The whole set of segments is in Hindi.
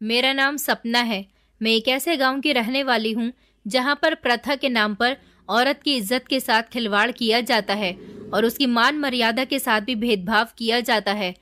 मेरा नाम सपना है। मैं एक ऐसे गांव की रहने वाली हूं जहां पर प्रथा के नाम पर औरत की इज्जत के साथ खिलवाड़ किया जाता है और उसकी मान मर्यादा के साथ भी भेदभाव किया जाता है।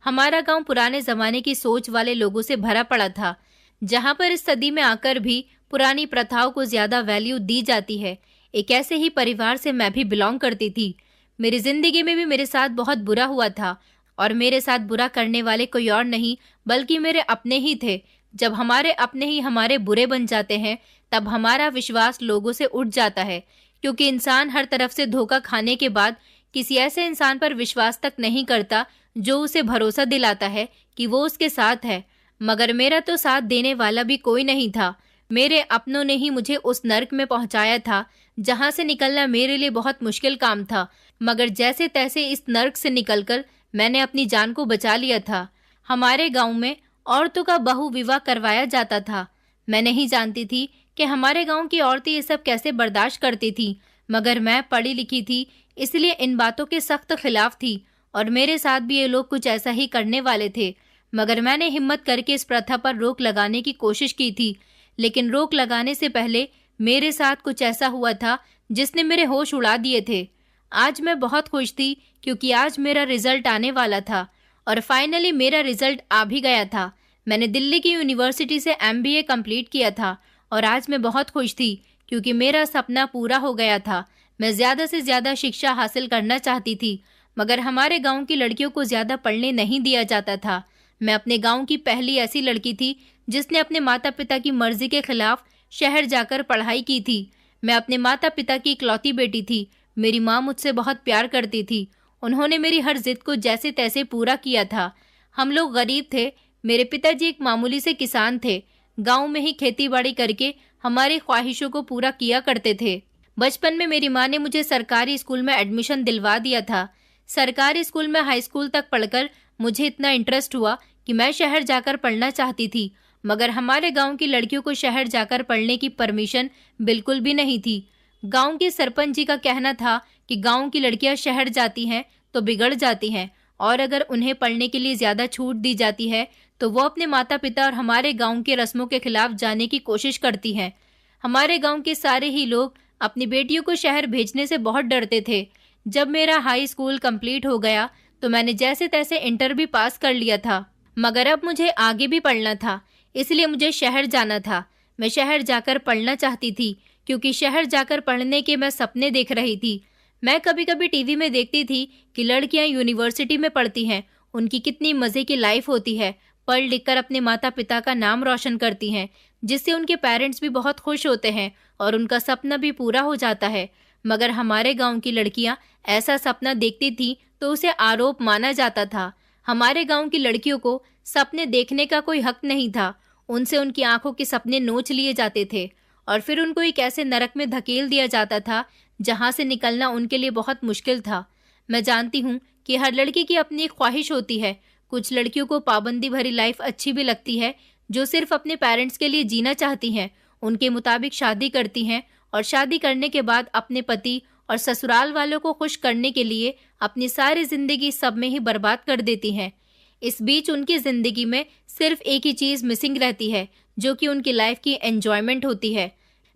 हमारा गांव पुराने जमाने की सोच वाले लोगों से भरा पड़ा था, जहां पर इस सदी में आकर भी पुरानी प्रथाओं को ज्यादा वैल्यू दी जाती है। एक ऐसे ही परिवार से मैं भी बिलोंग करती थी। मेरी जिंदगी में भी मेरे साथ बहुत बुरा हुआ था और मेरे साथ बुरा करने वाले कोई और नहीं बल्कि मेरे अपने ही थे। जब हमारे अपने ही हमारे बुरे बन जाते हैं तब हमारा विश्वास लोगों से उठ जाता है, क्योंकि इंसान हर तरफ से धोखा खाने के बाद किसी ऐसे इंसान पर विश्वास तक नहीं करता जो उसे भरोसा दिलाता है कि वो उसके साथ है। मगर मेरा तो साथ देने वाला भी कोई नहीं था। मेरे अपनों ने ही मुझे उस नर्क में पहुंचाया था जहां से निकलना मेरे लिए बहुत मुश्किल काम था। मगर जैसे तैसे इस नर्क से निकलकर मैंने अपनी जान को बचा लिया था। हमारे गांव में औरतों का बहु विवाह करवाया जाता था। मैं नहीं जानती थी कि हमारे गांव की औरतें ये सब कैसे बर्दाश्त करती थी, मगर मैं पढ़ी लिखी थी इसलिए इन बातों के सख्त खिलाफ थी और मेरे साथ भी ये लोग कुछ ऐसा ही करने वाले थे। मगर मैंने हिम्मत करके इस प्रथा पर रोक लगाने की कोशिश की थी, लेकिन रोक लगाने से पहले मेरे साथ कुछ ऐसा हुआ था जिसने मेरे होश उड़ा दिए थे। आज मैं बहुत खुश थी क्योंकि आज मेरा रिजल्ट आने वाला था और फाइनली मेरा रिजल्ट आ भी गया था। मैंने दिल्ली की यूनिवर्सिटी से MBA कंप्लीट किया था और आज मैं बहुत खुश थी क्योंकि मेरा सपना पूरा हो गया था। मैं ज़्यादा से ज़्यादा शिक्षा हासिल करना चाहती थी, मगर हमारे गांव की लड़कियों को ज़्यादा पढ़ने नहीं दिया जाता था। मैं अपने गांव की पहली ऐसी लड़की थी जिसने अपने माता पिता की मर्जी के खिलाफ शहर जाकर पढ़ाई की थी। मैं अपने माता पिता की इकलौती बेटी थी। मेरी माँ मुझसे बहुत प्यार करती थी। उन्होंने मेरी हर जिद को जैसे तैसे पूरा किया था। हम लोग गरीब थे। मेरे पिताजी एक मामूली से किसान थे। गांव में ही खेती बाड़ी करके हमारी ख्वाहिशों को पूरा किया करते थे। बचपन में मेरी माँ ने मुझे सरकारी स्कूल में एडमिशन दिलवा दिया था। सरकारी स्कूल में हाई स्कूल तक पढ़कर मुझे इतना इंटरेस्ट हुआ कि मैं शहर जाकर पढ़ना चाहती थी, मगर हमारे गांव की लड़कियों को शहर जाकर पढ़ने की परमिशन बिल्कुल भी नहीं थी। गांव के सरपंच जी का कहना था कि गांव की लड़कियां शहर जाती हैं तो बिगड़ जाती हैं और अगर उन्हें पढ़ने के लिए ज़्यादा छूट दी जाती है तो वो अपने माता पिता और हमारे गांव के रस्मों के खिलाफ जाने की कोशिश करती हैं। हमारे गांव के सारे ही लोग अपनी बेटियों को शहर भेजने से बहुत डरते थे। जब मेरा हाई स्कूल कंप्लीट हो गया तो मैंने जैसे तैसे इंटर भी पास कर लिया था, मगर अब मुझे आगे भी पढ़ना था, इसलिए मुझे शहर जाना था। मैं शहर जाकर पढ़ना चाहती थी क्योंकि शहर जाकर पढ़ने के मैं सपने देख रही थी। मैं कभी कभी टीवी में देखती थी कि लड़कियां यूनिवर्सिटी में पढ़ती हैं, उनकी कितनी मज़े की लाइफ होती है, पढ़ लिख कर अपने माता पिता का नाम रोशन करती हैं, जिससे उनके पेरेंट्स भी बहुत खुश होते हैं और उनका सपना भी पूरा हो जाता है। मगर हमारे गांव की लड़कियां ऐसा सपना देखती थी तो उसे आरोप माना जाता था। हमारे गांव की लड़कियों को सपने देखने का कोई हक नहीं था। उनसे उनकी आंखों के सपने नोच लिए जाते थे और फिर उनको एक ऐसे नरक में धकेल दिया जाता था जहां से निकलना उनके लिए बहुत मुश्किल था। मैं जानती हूँ कि हर लड़की की अपनी एक ख्वाहिश होती है। कुछ लड़कियों को पाबंदी भरी लाइफ अच्छी भी लगती है, जो सिर्फ अपने पेरेंट्स के लिए जीना चाहती हैं, उनके मुताबिक शादी करती हैं और शादी करने के बाद अपने पति और ससुराल वालों को खुश करने के लिए अपनी सारी जिंदगी सब में ही बर्बाद कर देती हैं। इस बीच उनकी जिंदगी में सिर्फ एक ही चीज़ मिसिंग रहती है, जो कि उनकी लाइफ की एंजॉयमेंट होती है।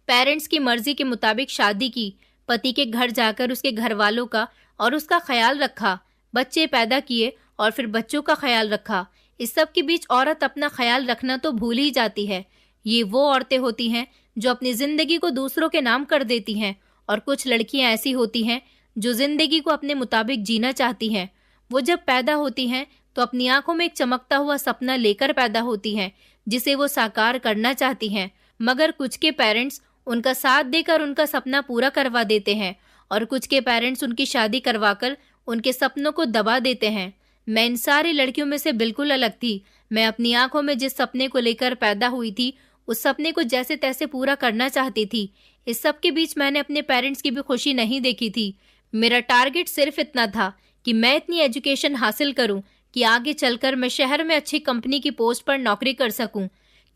पेरेंट्स की मर्जी के मुताबिक शादी की, पति के घर जाकर उसके घर वालों का और उसका ख्याल रखा, बच्चे पैदा किए और फिर बच्चों का ख्याल रखा। इस सब के बीच औरत अपना ख्याल रखना तो भूल ही जाती है। ये वो औरतें होती हैं जो अपनी जिंदगी को दूसरों के नाम कर देती हैं, और कुछ लड़कियां ऐसी होती हैं जो जिंदगी को अपने मुताबिक जीना चाहती हैं। वो जब पैदा होती हैं तो अपनी आंखों में एक चमकता हुआ सपना लेकर पैदा होती हैं, जिसे वो साकार करना चाहती हैं। मगर कुछ के पेरेंट्स उनका साथ देकर उनका सपना पूरा करवा देते हैं और कुछ के पेरेंट्स उनकी शादी करवाकर उनके सपनों को दबा देते हैं। मैं इन सारी लड़कियों में से बिल्कुल अलग थी। मैं अपनी आंखों में जिस सपने को लेकर पैदा हुई थी उस सपने को जैसे तैसे पूरा करना चाहती थी। इस सब के बीच मैंने अपने पेरेंट्स की भी खुशी नहीं देखी थी। मेरा टारगेट सिर्फ इतना था कि मैं इतनी एजुकेशन हासिल करूं कि आगे चलकर मैं शहर में अच्छी कंपनी की पोस्ट पर नौकरी कर सकूं,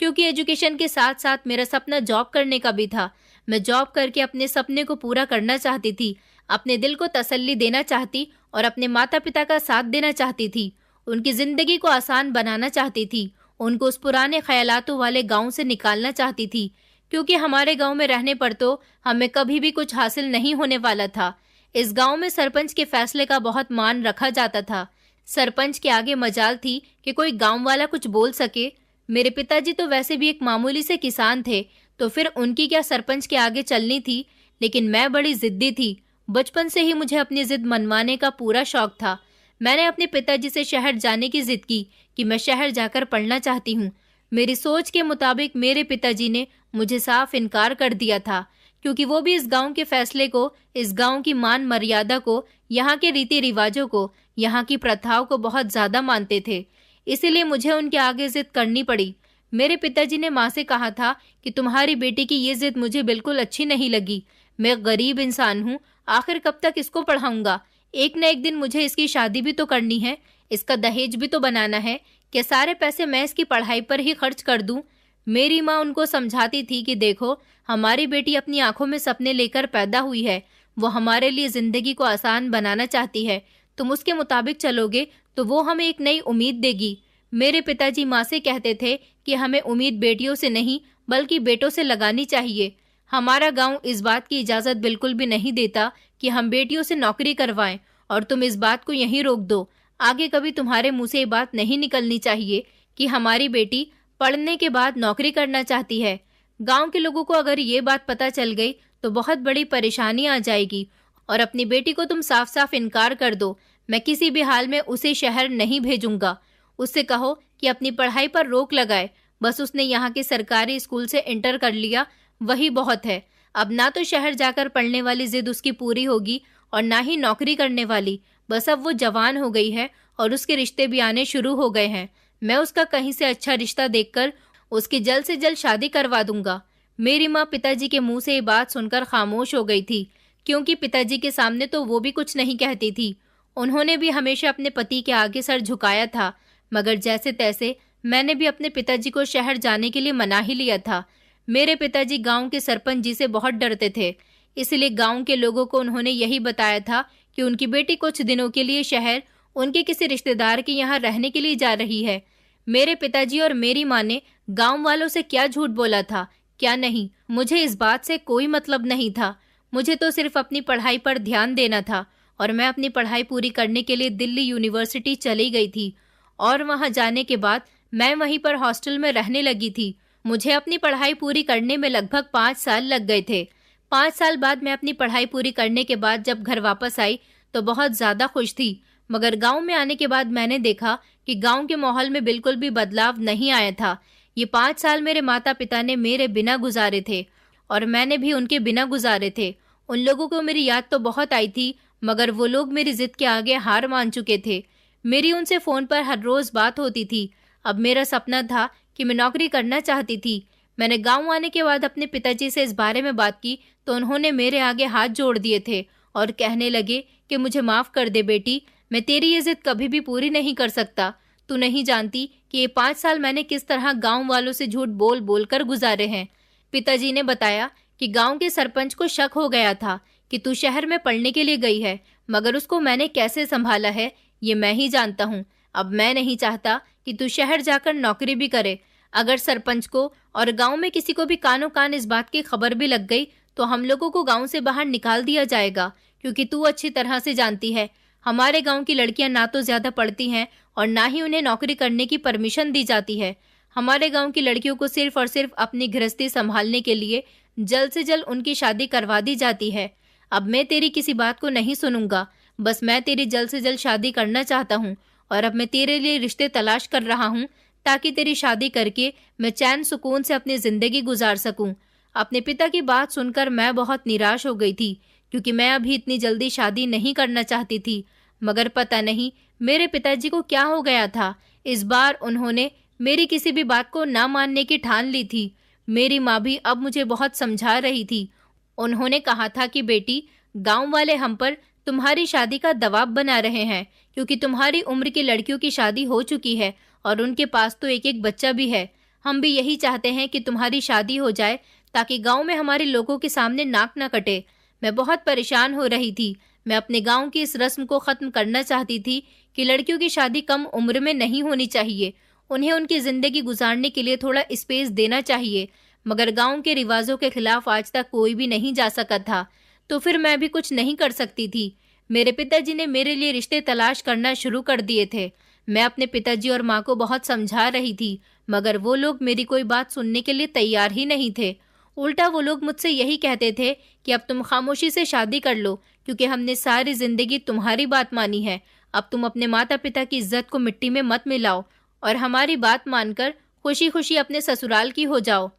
क्योंकि एजुकेशन के साथ साथ मेरा सपना जॉब करने का भी था। मैं जॉब करके अपने सपने को पूरा करना चाहती थी, अपने दिल को तसल्ली देना चाहती और अपने माता पिता का साथ देना चाहती थी। उनकी जिंदगी को आसान बनाना चाहती थी, उनको उस पुराने ख्यालातों वाले गांव से निकालना चाहती थी, क्योंकि हमारे गांव में रहने पर तो हमें कभी भी कुछ हासिल नहीं होने वाला था। इस गांव में सरपंच के फैसले का बहुत मान रखा जाता था। सरपंच के आगे मजाल थी कि कोई गांव वाला कुछ बोल सके। मेरे पिताजी तो वैसे भी एक मामूली से किसान थे, तो फिर उनकी क्या सरपंच के आगे चलनी थी। लेकिन मैं बड़ी जिद्दी थी। बचपन से ही मुझे अपनी जिद मनवाने का पूरा शौक था। मैंने अपने पिताजी से शहर जाने की जिद की कि मैं शहर जाकर पढ़ना चाहती हूँ। मेरी सोच के मुताबिक मेरे पिताजी ने मुझे साफ इनकार कर दिया था, क्योंकि वो भी इस गांव के फैसले को, इस गांव की मान मर्यादा को, यहाँ के रीति रिवाजों को, यहाँ की प्रथाओं को बहुत ज्यादा मानते थे। इसीलिए मुझे उनके आगे जिद करनी पड़ी। मेरे पिताजी ने माँ से कहा था कि तुम्हारी बेटी की ये जिद मुझे बिल्कुल अच्छी नहीं लगी। मैं गरीब इंसान हूँ, आखिर कब तक इसको पढ़ाऊंगा। एक न एक दिन मुझे इसकी शादी भी तो करनी है, इसका दहेज भी तो बनाना है। क्या सारे पैसे मैं इसकी पढ़ाई पर ही खर्च कर दूं? मेरी माँ उनको समझाती थी कि देखो, हमारी बेटी अपनी आंखों में सपने लेकर पैदा हुई है। वो हमारे लिए जिंदगी को आसान बनाना चाहती है। तुम उसके मुताबिक चलोगे तो वो हमें एक नई उम्मीद देगी। मेरे पिताजी माँ से कहते थे कि हमें उम्मीद बेटियों से नहीं बल्कि बेटों से लगानी चाहिए। हमारा गांव इस बात की इजाजत बिल्कुल भी नहीं देता कि हम बेटियों से नौकरी करवाएं, और तुम इस बात को यहीं रोक दो। आगे कभी तुम्हारे मुंह से ये बात नहीं निकलनी चाहिए कि हमारी बेटी पढ़ने के बाद नौकरी करना चाहती है। गांव के लोगों को अगर ये बात पता चल गई तो बहुत बड़ी परेशानी आ जाएगी। और अपनी बेटी को तुम साफ साफ इनकार कर दो। मैं किसी भी हाल में उसे शहर नहीं भेजूंगा। उससे कहो कि अपनी पढ़ाई पर रोक लगाए। बस उसने यहाँ के सरकारी स्कूल से इंटर कर लिया, वही बहुत है। अब ना तो शहर जाकर पढ़ने वाली जिद उसकी पूरी होगी और ना ही नौकरी करने वाली। बस अब वो जवान हो गई है और उसके रिश्ते भी आने शुरू हो गए हैं। मैं उसका कहीं से अच्छा रिश्ता देखकर उसकी जल्द से जल्द शादी करवा दूंगा। मेरी माँ पिताजी के मुंह से ये बात सुनकर खामोश हो गई थी, क्योंकि पिताजी के सामने तो वो भी कुछ नहीं कहती थी। उन्होंने भी हमेशा अपने पति के आगे सर झुकाया था, मगर जैसे तैसे मैंने भी अपने पिताजी को शहर जाने के लिए मना ही लिया था। मेरे पिताजी गांव के सरपंच जी से बहुत डरते थे, इसलिए गांव के लोगों को उन्होंने यही बताया था कि उनकी बेटी कुछ दिनों के लिए शहर उनके किसी रिश्तेदार के यहाँ रहने के लिए जा रही है। मेरे पिताजी और मेरी माँ ने गांव वालों से क्या झूठ बोला था, क्या नहीं, मुझे इस बात से कोई मतलब नहीं था। मुझे तो सिर्फ अपनी पढ़ाई पर ध्यान देना था, और मैं अपनी पढ़ाई पूरी करने के लिए दिल्ली यूनिवर्सिटी चली गई थी। और वहां जाने के बाद मैं वहीं पर हॉस्टल में रहने लगी थी। मुझे अपनी पढ़ाई पूरी करने में लगभग 5 साल लग गए थे। 5 साल बाद मैं अपनी पढ़ाई पूरी करने के बाद जब घर वापस आई तो बहुत ज्यादा खुश थी। मगर गांव में आने के बाद मैंने देखा कि गांव के माहौल में बिल्कुल भी बदलाव नहीं आया था। ये 5 साल मेरे माता पिता ने मेरे बिना गुजारे थे, और मैंने भी उनके बिना गुजारे थे। उन लोगों को मेरी याद तो बहुत आई थी, मगर वो लोग मेरी जिद के आगे हार मान चुके थे। मेरी उनसे फोन पर हर रोज बात होती थी। अब मेरा सपना था कि मैं नौकरी करना चाहती थी। मैंने गांव आने के बाद अपने पिताजी से इस बारे में बात की तो उन्होंने मेरे आगे हाथ जोड़ दिए थे और कहने लगे कि मुझे माफ कर दे बेटी, मैं तेरी ये जिद कभी भी पूरी नहीं कर सकता। तू नहीं जानती कि ये 5 साल मैंने किस तरह गांव वालों से झूठ बोल बोल कर गुजारे हैं। पिताजी ने बताया कि गांव के सरपंच को शक हो गया था कि तू शहर में पढ़ने के लिए गई है, मगर उसको मैंने कैसे संभाला है ये मैं ही जानता हूँ। अब मैं नहीं चाहता कि तू शहर जाकर नौकरी भी करे। अगर सरपंच को और गांव में किसी को भी कानों कान इस बात की खबर भी लग गई तो हम लोगों को गांव से बाहर निकाल दिया जाएगा, क्योंकि तू अच्छी तरह से जानती है हमारे गांव की लड़कियां ना तो ज्यादा पढ़ती हैं और ना ही उन्हें नौकरी करने की परमिशन दी जाती है। हमारे गांव की लड़कियों को सिर्फ और सिर्फ अपनी गृहस्थी संभालने के लिए जल्द से जल्द उनकी शादी करवा दी जाती है। अब मैं तेरी किसी बात को नहीं सुनूंगा। बस मैं तेरी जल्द से जल्द शादी करना चाहता हूँ, और अब मैं तेरे लिए रिश्ते तलाश कर रहा हूँ ताकि तेरी शादी करके मैं चैन सुकून से अपनी जिंदगी गुजार सकूं। अपने पिता की बात सुनकर मैं बहुत निराश हो गई थी, क्योंकि मैं अभी इतनी जल्दी शादी नहीं करना चाहती थी। मगर पता नहीं मेरे पिताजी को क्या हो गया था। इस बार उन्होंने मेरी किसी भी बात को ना मानने की ठान ली थी। मेरी माँ भी अब मुझे बहुत समझा रही थी। उन्होंने कहा था कि बेटी, गांव वाले हम पर तुम्हारी शादी का दबाव बना रहे हैं, क्योंकि तुम्हारी उम्र की लड़कियों की शादी हो चुकी है और उनके पास तो एक एक बच्चा भी है। हम भी यही चाहते हैं कि तुम्हारी शादी हो जाए ताकि गांव में हमारे लोगों के सामने नाक न कटे। मैं बहुत परेशान हो रही थी। मैं अपने गांव की इस रस्म को खत्म करना चाहती थी कि लड़कियों की शादी कम उम्र में नहीं होनी चाहिए। उन्हें उनकी जिंदगी गुजारने के लिए थोड़ा स्पेस देना चाहिए, मगर गांव के रिवाजों के खिलाफ आज तक कोई भी नहीं जा सका था, तो फिर मैं भी कुछ नहीं कर सकती थी। मेरे पिताजी ने मेरे लिए रिश्ते तलाश करना शुरू कर दिए थे। मैं अपने पिताजी और माँ को बहुत समझा रही थी, मगर वो लोग मेरी कोई बात सुनने के लिए तैयार ही नहीं थे। उल्टा वो लोग मुझसे यही कहते थे कि अब तुम खामोशी से शादी कर लो, क्योंकि हमने सारी जिंदगी तुम्हारी बात मानी है। अब तुम अपने माता पिता की इज्जत को मिट्टी में मत मिलाओ और हमारी बात मानकर खुशी खुशी अपने ससुराल की हो जाओ।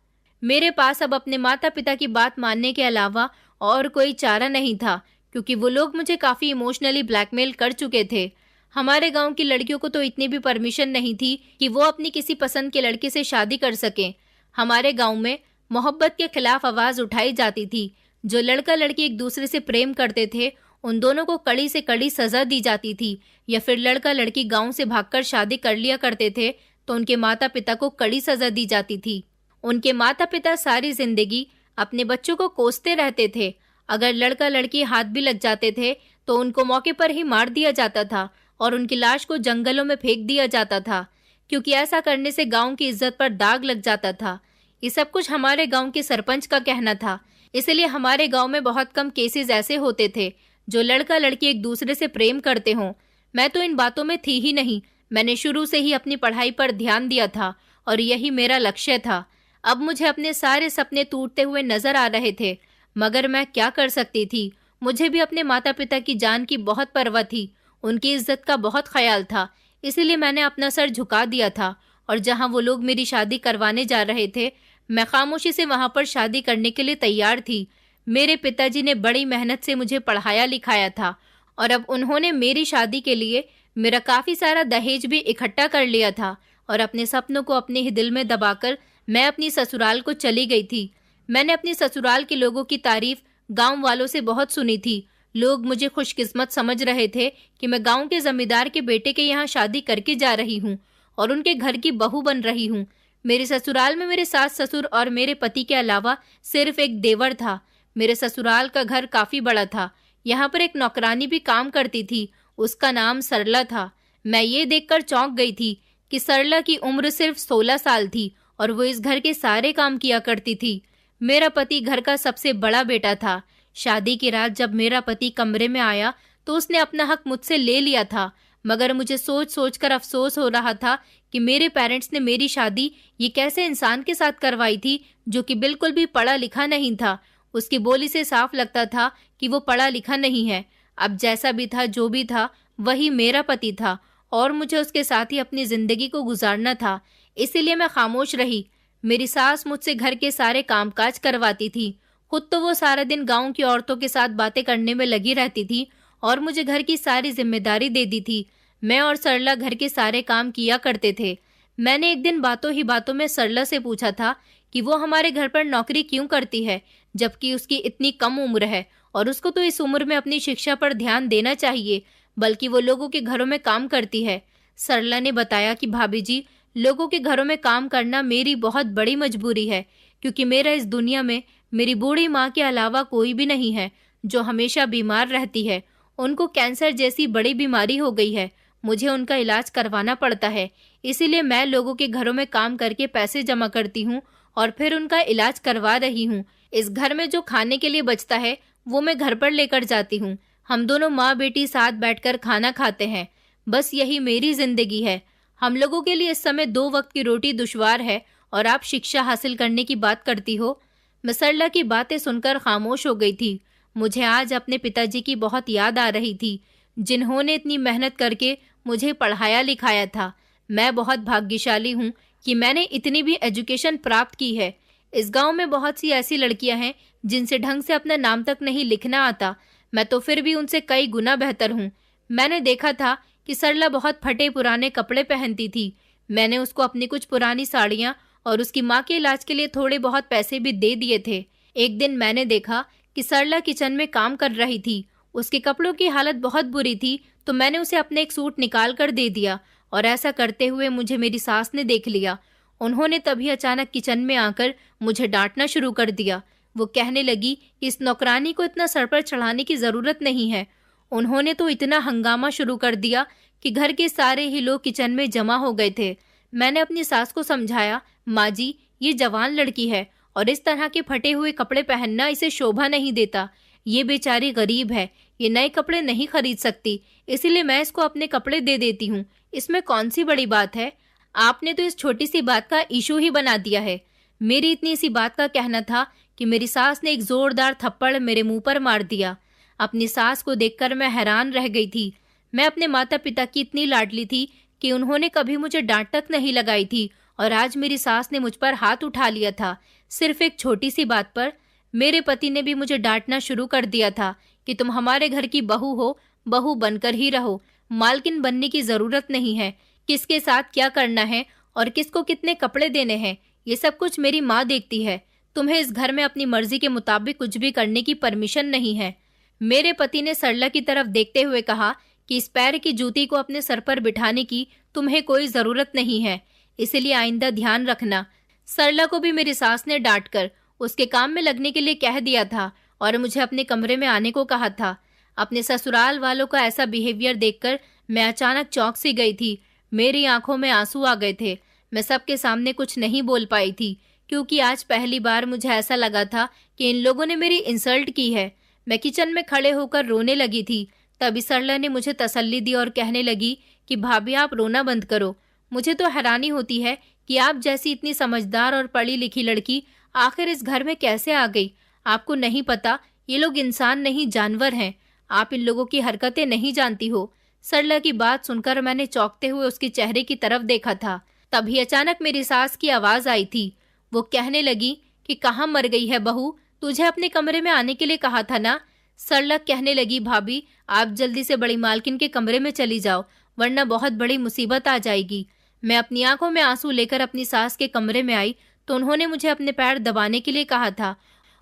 मेरे पास अब अपने माता पिता की बात मानने के अलावा और कोई चारा नहीं था, क्योंकि वो लोग मुझे काफी इमोशनली ब्लैकमेल कर चुके थे। हमारे गांव की लड़कियों को तो इतनी भी परमिशन नहीं थी कि वो अपनी किसी पसंद के लड़के से शादी कर सकें। हमारे गांव में मोहब्बत के खिलाफ आवाज उठाई जाती थी। जो लड़का लड़की एक दूसरे से प्रेम करते थे, उन दोनों को कड़ी से कड़ी सजा दी जाती थी। या फिर लड़का लड़की गांव से भागकर शादी कर लिया करते थे, तो उनके माता पिता को कड़ी सजा दी जाती थी। उनके माता पिता सारी जिंदगी अपने बच्चों को कोसते रहते थे। अगर लड़का लड़की हाथ भी लग जाते थे तो उनको मौके पर ही मार दिया जाता था और उनकी लाश को जंगलों में फेंक दिया जाता था, क्योंकि ऐसा करने से गांव की इज्जत पर दाग लग जाता था। ये सब कुछ हमारे गांव के सरपंच का कहना था। इसलिए हमारे गांव में बहुत कम केसेस ऐसे होते थे जो लड़का लड़की एक दूसरे से प्रेम करते हों। मैं तो इन बातों में थी ही नहीं। मैंने शुरू से ही अपनी पढ़ाई पर ध्यान दिया था और यही मेरा लक्ष्य था। अब मुझे अपने सारे सपने टूटते हुए नजर आ रहे थे, मगर मैं क्या कर सकती थी। मुझे भी अपने माता पिता की जान की बहुत परवाह थी, उनकी इज्जत का बहुत ख्याल था। इसीलिए मैंने अपना सर झुका दिया था और जहां वो लोग मेरी शादी करवाने जा रहे थे, मैं खामोशी से वहां पर शादी करने के लिए तैयार थी। मेरे पिताजी ने बड़ी मेहनत से मुझे पढ़ाया लिखाया था और अब उन्होंने मेरी शादी के लिए मेरा काफी सारा दहेज भी इकट्ठा कर लिया था और अपने सपनों को अपने ही दिल में दबाकर मैं अपनी ससुराल को चली गई थी। मैंने अपनी ससुराल के लोगों की तारीफ गांव वालों से बहुत सुनी थी। लोग मुझे खुशकिस्मत समझ रहे थे कि मैं गांव के जमींदार के बेटे के यहाँ शादी करके जा रही हूँ और उनके घर की बहू बन रही हूँ। मेरे ससुराल में मेरे सास ससुर और मेरे पति के अलावा सिर्फ एक देवर था। मेरे ससुराल का घर काफी बड़ा था। यहाँ पर एक नौकरानी भी काम करती थी, उसका नाम सरला था। मैं ये देखकर चौंक गई थी कि सरला की उम्र सिर्फ 16 साल थी और वो इस घर के सारे काम किया करती थी। मेरा पति घर का सबसे बड़ा बेटा था। शादी की रात जब मेरा पति कमरे में आया तो उसने अपना हक मुझसे ले लिया था, मगर मुझे सोच सोच कर अफसोस हो रहा था कि मेरे पेरेंट्स ने मेरी शादी ये कैसे इंसान के साथ करवाई थी जो कि बिल्कुल भी पढ़ा लिखा नहीं था। उसकी बोली से साफ लगता था कि वो पढ़ा लिखा नहीं है। अब जैसा भी था, जो भी था, वही मेरा पति था और मुझे उसके साथ ही अपनी जिंदगी को गुजारना था। इसीलिए मैं खामोश रही। मेरी सास मुझसे घर के सारे कामकाज करवाती थी। खुद तो वो सारा दिन गांव की औरतों के साथ बातें करने में लगी रहती थी और मुझे घर की सारी जिम्मेदारी दे दी थी। मैं और सरला घर के सारे काम किया करते थे। मैंने एक दिन बातों ही बातों में सरला से पूछा था कि वो हमारे घर पर नौकरी क्यों करती है, जबकि उसकी इतनी कम उम्र है और उसको तो इस उम्र में अपनी शिक्षा पर ध्यान देना चाहिए, बल्कि वो लोगों के घरों में काम करती है। सरला ने बताया कि भाभी जी, लोगों के घरों में काम करना मेरी बहुत बड़ी मजबूरी है, क्योंकि मेरा इस दुनिया में मेरी बूढ़ी माँ के अलावा कोई भी नहीं है जो हमेशा बीमार रहती है। उनको कैंसर जैसी बड़ी बीमारी हो गई है। मुझे उनका इलाज करवाना पड़ता है। इसीलिए मैं लोगों के घरों में काम करके पैसे जमा करती हूँ और फिर उनका इलाज करवा रही हूँ। इस घर में जो खाने के लिए बचता है वो मैं घर पर लेकर जाती हूँ। हम दोनों माँ बेटी साथ बैठकर खाना खाते हैं। बस यही मेरी जिंदगी है। हम लोगों के लिए इस समय 2 वक्त की रोटी दुश्वार है और आप शिक्षा हासिल करने की बात करती हो। मैं सरला की बातें सुनकर खामोश हो गई थी। मुझे आज अपने पिताजी की बहुत याद आ रही थी, जिन्होंने इतनी मेहनत करके मुझे पढ़ाया लिखाया था। मैं बहुत भाग्यशाली हूँ कि मैंने इतनी भी एजुकेशन प्राप्त की है। इस गांव में बहुत सी ऐसी लड़कियां हैं जिनसे ढंग से अपना नाम तक नहीं लिखना आता। मैं तो फिर भी उनसे कई गुना बेहतर हूँ। मैंने देखा था कि सरला बहुत फटे पुराने कपड़े पहनती थी। मैंने उसको अपनी कुछ पुरानी साड़ियाँ और उसकी माँ के इलाज के लिए थोड़े बहुत पैसे भी दे दिए थे। एक दिन मैंने देखा कि सरला किचन में काम कर रही थी। उसके कपड़ों की हालत बहुत बुरी थी, तो मैंने उसे अपने एक सूट निकाल कर दे दिया और ऐसा करते हुए मुझे मेरी सास ने देख लिया। उन्होंने तभी अचानक किचन में आकर मुझे डांटना शुरू कर दिया। वो कहने लगी कि इस नौकरानी को इतना सर पर चढ़ाने की जरूरत नहीं है। उन्होंने तो इतना हंगामा शुरू कर दिया कि घर के सारे ही लोग किचन में जमा हो गए थे। मैंने अपनी सास को समझाया, माँ जी, ये जवान लड़की है और इस तरह के फटे हुए कपड़े पहनना इसे शोभा नहीं देता। ये बेचारी गरीब है, ये नए कपड़े नहीं खरीद सकती, इसीलिए मैं इसको अपने कपड़े दे देती हूँ। इसमें कौन सी बड़ी बात है? आपने तो इस छोटी सी बात का इशू ही बना दिया है। मेरी इतनी सी बात का कहना था कि मेरी सास ने एक जोरदार थप्पड़ मेरे मुंह पर मार दिया। अपनी सास को देखकर मैं हैरान रह गई थी। मैं अपने माता पिता की इतनी लाडली थी कि उन्होंने कभी मुझे डांट तक नहीं लगाई थी, और आज मेरी सास ने मुझ पर हाथ उठा लिया था सिर्फ एक छोटी सी बात पर। मेरे पति ने भी मुझे डांटना शुरू कर दिया था कि तुम हमारे घर की बहू हो, बहू बनकर ही रहो, मालकिन बनने की जरूरत नहीं है। किसके साथ क्या करना है और किसको कितने कपड़े देने हैं, ये सब कुछ मेरी माँ देखती है। तुम्हें इस घर में अपनी मर्जी के मुताबिक कुछ भी करने की परमिशन नहीं है। मेरे पति ने सरला की तरफ देखते हुए कहा कि इस पैर की जूती को अपने सर पर बिठाने की तुम्हें कोई जरूरत नहीं है, इसलिए आइंदा ध्यान रखना। सरला को भी मेरी सास ने डांटकर उसके काम में लगने के लिए कह दिया था और मुझे अपने कमरे में आने को कहा था। अपने ससुराल वालों का ऐसा बिहेवियर देखकर मैं अचानक चौंक सी गई थी। मेरी आंखों में आंसू आ गए थे। मैं सबके सामने कुछ नहीं बोल पाई थी, क्योंकि आज पहली बार मुझे ऐसा लगा था कि इन लोगों ने मेरी इंसल्ट की है। मैं किचन में खड़े होकर रोने लगी थी। तभी सरला ने मुझे तसल्ली दी और कहने लगी कि भाभी, आप रोना बंद करो। मुझे तो हैरानी होती है कि आप जैसी इतनी समझदार और पढ़ी लिखी लड़की आखिर इस घर में कैसे आ गई। आपको नहीं पता, ये लोग इंसान नहीं जानवर हैं। आप इन लोगों की हरकतें नहीं जानती हो। सरला की बात सुनकर मैंने चौंकते हुए उसके चेहरे की तरफ देखा था। तभी अचानक मेरी सास की आवाज आई थी। वो कहने लगी कि कहाँ मर गई है बहू, तुझे अपने कमरे में आने के लिए कहा था ना। सरला कहने लगी, भाभी, आप जल्दी से बड़ी मालकिन के कमरे में चली जाओ, वरना बहुत बड़ी मुसीबत आ जाएगी। मैं अपनी आंखों में आंसू लेकर अपनी सास के कमरे में आई तो उन्होंने मुझे अपने पैर दबाने के लिए कहा था,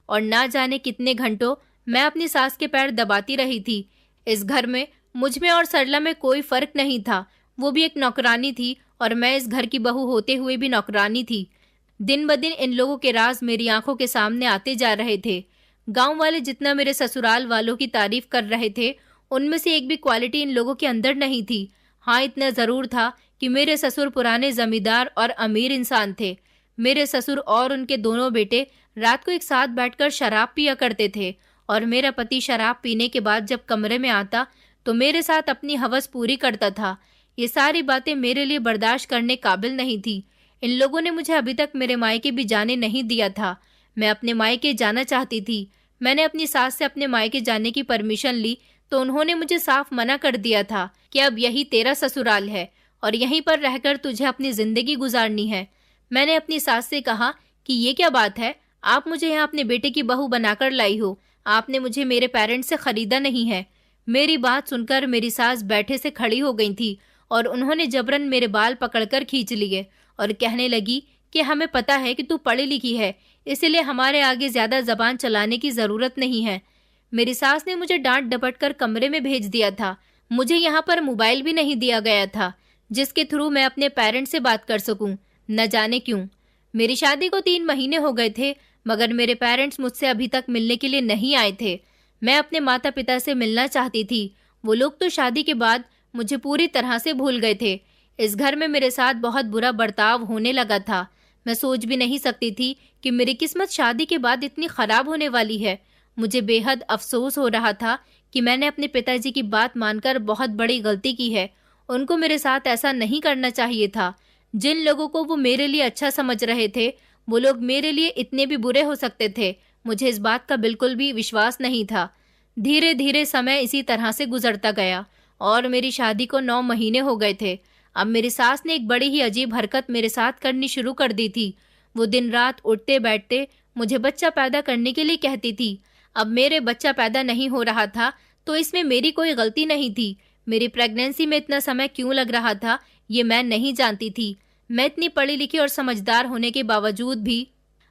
और ना जाने कितने घंटों मैं अपनी सास के पैर दबाती रही थी। इस घर में मुझ में और सरला में कोई फर्क नहीं था। वो भी एक नौकरानी थी और मैं इस घर की बहू होते हुए भी नौकरानी थी। दिन ब दिन इन लोगों के राज मेरी आंखों के सामने आते जा रहे थे। गांव वाले जितना मेरे ससुराल वालों की तारीफ कर रहे थे, उनमें से एक भी क्वालिटी इन लोगों के अंदर नहीं थी। हाँ, इतना जरूर था कि मेरे ससुर पुराने जमींदार और अमीर इंसान थे। मेरे ससुर और उनके दोनों बेटे रात को एक साथ बैठकर शराब पिया करते थे, और मेरा पति शराब पीने के बाद जब कमरे में आता तो मेरे साथ अपनी हवस पूरी करता था। ये सारी बातें मेरे लिए बर्दाश्त करने काबिल नहीं थी। इन लोगों ने मुझे अभी तक मेरे मायके भी जाने नहीं दिया था। मैं अपने मायके जाना चाहती थी। मैंने अपनी सास से अपने मायके जाने की परमिशन ली तो उन्होंने मुझे साफ मना कर दिया था कि अब यही तेरा ससुराल है और यहीं पर रहकर तुझे अपनी जिंदगी गुजारनी है। मैंने अपनी सास से कहा कि ये क्या बात है, आप मुझे यहाँ अपने बेटे की बहू बनाकर लाई हो, आपने मुझे मेरे पेरेंट्स से खरीदा नहीं है। मेरी बात सुनकर मेरी सास बैठे से खड़ी हो गई थी और उन्होंने जबरन मेरे बाल पकड़कर खींच लिए और कहने लगी कि हमें पता है कि तू पढ़ी लिखी है, इसलिए हमारे आगे ज्यादा जबान चलाने की जरूरत नहीं है। मेरी सास ने मुझे डांट डपट कर कमरे में भेज दिया था। मुझे यहाँ पर मोबाइल भी नहीं दिया गया था जिसके थ्रू मैं अपने पेरेंट्स से बात कर सकूं। न जाने क्यों। मेरी शादी को 3 महीने हो गए थे, मगर मेरे पेरेंट्स मुझसे अभी तक मिलने के लिए नहीं आए थे। मैं अपने माता पिता से मिलना चाहती थी। वो लोग तो शादी के बाद मुझे पूरी तरह से भूल गए थे। इस घर में मेरे साथ बहुत बुरा बर्ताव होने लगा था। मैं सोच भी नहीं सकती थी कि मेरी किस्मत शादी के बाद इतनी खराब होने वाली है। मुझे बेहद अफसोस हो रहा था कि मैंने अपने पिताजी की बात मानकर बहुत बड़ी गलती की है। उनको मेरे साथ ऐसा नहीं करना चाहिए था। जिन लोगों को वो मेरे लिए अच्छा समझ रहे थे, वो लोग मेरे लिए इतने भी बुरे हो सकते थे, मुझे इस बात का बिल्कुल भी विश्वास नहीं था। धीरे धीरे समय इसी तरह से गुजरता गया और मेरी शादी को 9 महीने हो गए थे। अब मेरी सास ने एक बड़ी ही अजीब हरकत मेरे साथ करनी शुरू कर दी थी। वो दिन रात उठते बैठते मुझे बच्चा पैदा करने के लिए कहती थी। अब मेरे बच्चा पैदा नहीं हो रहा था तो इसमें मेरी कोई गलती नहीं थी। मेरी प्रेगनेंसी में इतना समय क्यों लग रहा था ये मैं नहीं जानती थी। मैं इतनी पढ़ी लिखी और समझदार होने के बावजूद भी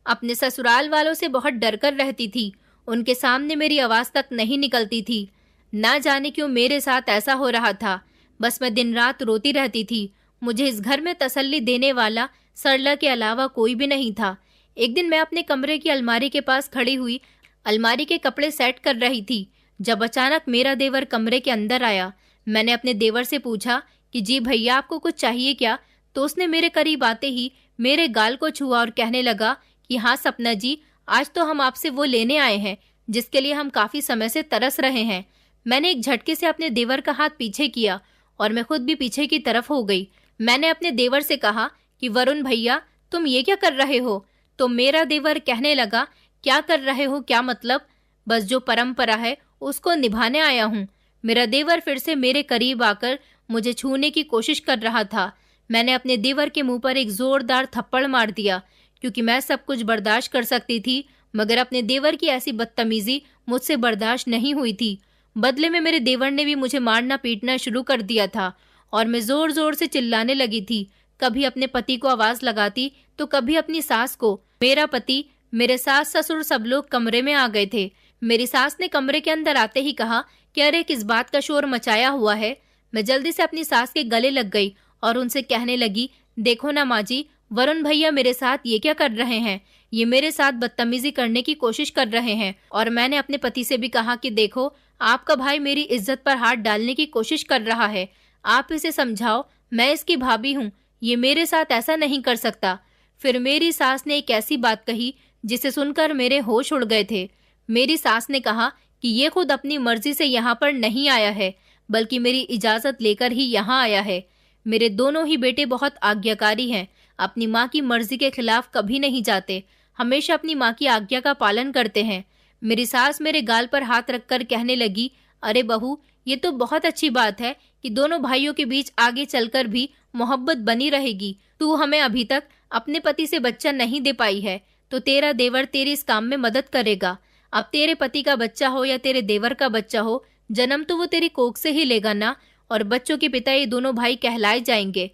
अपने ससुराल वालों से बहुत डर कर रहती थी। उनके सामने मेरी आवाज तक नहीं निकलती थी। ना जाने क्यों मेरे साथ ऐसा हो रहा था। बस मैं दिन रात रोती रहती थी। मुझे इस घर में तसल्ली देने वाला सरला के अलावा कोई भी नहीं था। एक दिन मैं अपने कमरे की अलमारी के पास खड़ी हुई अलमारी के कपड़े सेट कर रही थी, जब अचानक मेरा देवर कमरे के अंदर आया। मैंने अपने देवर से पूछा कि जी भैया, आपको कुछ चाहिए क्या? तो उसने मेरे करीब आते ही मेरे गाल को छुआ और कहने लगा कि हाँ सपना जी, आज तो हम आपसे वो लेने आए हैं जिसके लिए हम काफी समय से तरस रहे हैं। मैंने एक झटके से अपने देवर का हाथ पीछे किया और मैं खुद भी पीछे की तरफ हो गई। मैंने अपने देवर से कहा कि वरुण भैया, तुम ये क्या कर रहे हो? तो मेरा देवर कहने लगा, क्या कर रहे हो, क्या मतलब? बस जो परंपरा है उसको निभाने आया हूँ। मेरा देवर फिर से मेरे करीब आकर मुझे छूने की कोशिश कर रहा था। मैंने अपने देवर के मुंह पर एक जोरदार थप्पड़ मार दिया, क्योंकि मैं सब कुछ बर्दाश्त कर सकती थी, मगर अपने देवर की ऐसी बदतमीजी मुझसे बर्दाश्त नहीं हुई थी। बदले में मेरे देवर ने भी मुझे मारना पीटना शुरू कर दिया था और मैं जोर जोर से चिल्लाने लगी थी। कभी अपने पति को आवाज लगाती तो कभी अपनी सास को। मेरा पति, मेरे सास ससुर सब लोग कमरे में आ गए थे। मेरी सास ने कमरे के अंदर आते ही कहा कि अरे किस बात का शोर मचाया हुआ है। मैं जल्दी से अपनी सास के गले लग गई और उनसे कहने लगी, देखो ना माँ जी, वरुण भैया मेरे साथ ये क्या कर रहे हैं? ये मेरे साथ बदतमीजी करने की कोशिश कर रहे हैं। और मैंने अपने पति से भी कहा कि देखो, आपका भाई मेरी इज्जत पर हाथ डालने की कोशिश कर रहा है, आप इसे समझाओ, मैं इसकी भाभी हूँ, ये मेरे साथ ऐसा नहीं कर सकता। फिर मेरी सास ने एक ऐसी बात कही जिसे सुनकर मेरे होश उड़ गए थे। मेरी सास ने कहा कि ये खुद अपनी मर्जी से यहाँ पर नहीं आया है, बल्कि मेरी इजाजत लेकर ही यहाँ आया है। मेरे दोनों ही बेटे बहुत आज्ञाकारी हैं, अपनी माँ की मर्जी के खिलाफ कभी नहीं जाते, हमेशा अपनी माँ की आज्ञा का पालन करते हैं। मेरी सास मेरे गाल पर हाथ रखकर कहने लगी, अरे बहू, ये तो बहुत अच्छी बात है कि दोनों भाइयों के बीच आगे चलकर भी मोहब्बत बनी रहेगी। तू हमें अभी तक अपने पति से बच्चा नहीं दे पाई है, तो तेरा देवर तेरी इस काम में मदद करेगा। अब तेरे पति का बच्चा हो या तेरे देवर का बच्चा हो, जन्म तो वो तेरी कोख से ही लेगा ना, और बच्चों के पिता ये दोनों भाई कहलाए जाएंगे।